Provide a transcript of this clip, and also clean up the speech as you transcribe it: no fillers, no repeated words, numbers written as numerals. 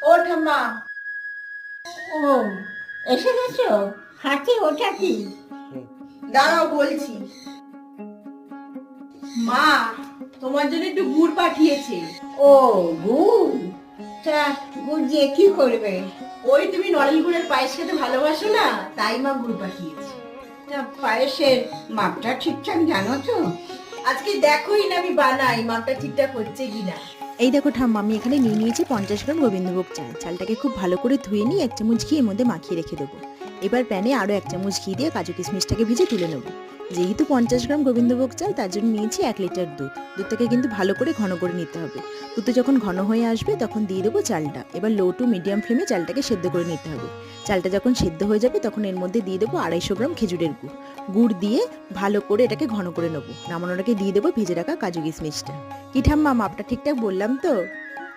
ও ঠাম্মা। ও, এসে গেছো? হাতে ওটা কি? দাঁড়াও বলছি। মা তোমার জন্য একটু গুড় পাঠিয়েছে। ও, গুড়। তা গুড় দিয়ে কি করবে? ওই তুমি নলেন গুড়ের পায়েস খেতে ভালোবাসো না, তাই মা গুড় পাঠিয়েছে। তা পায়েসের মাপটা ঠিকঠাক জানো তো? আজকে দেখোই না আমি বানাই মাপটা ঠিকঠাক হচ্ছে কিনা। এই দেখো ঠাম্মা, আমি এখানে নিয়ে নিয়েছি 50 গ্রাম গোবিন্দভোগ চাল। চালটাকে খুব ভালো করে ধুয়ে নিয়ে 1 চামচ ঘি এর মধ্যে মাখিয়ে রেখে দেবো। এবার প্যানে আরও 1 চামচ ঘি দিয়ে কাজু কিশমিশটাকে ভেজে তুলে নেবো। যেহেতু 50 গ্রাম গোবিন্দভোগ চাল, তার জন্য নিয়েছি 1 লিটার দুধ। দুধটাকে কিন্তু ভালো করে ঘন করে নিতে হবে। দুধটা যখন ঘন হয়ে আসবে তখন দিয়ে দেবো চালটা। এবার লো টু মিডিয়াম ফ্লেমে চালটাকে সেদ্ধ করে নিতে হবে। চালটা যখন সেদ্ধ হয়ে যাবে তখন এর মধ্যে দিয়ে দেবো 250 গ্রাম খেজুরের গুড়। গুড় দিয়ে ভালো করে এটাকে ঘন করে নেবো। নামানোর আগে দিয়ে দেবো ভেজে রাখা কাজু কিশমিশটা। কি ঠাম্মা, মাপটা ঠিকঠাক বললাম তো?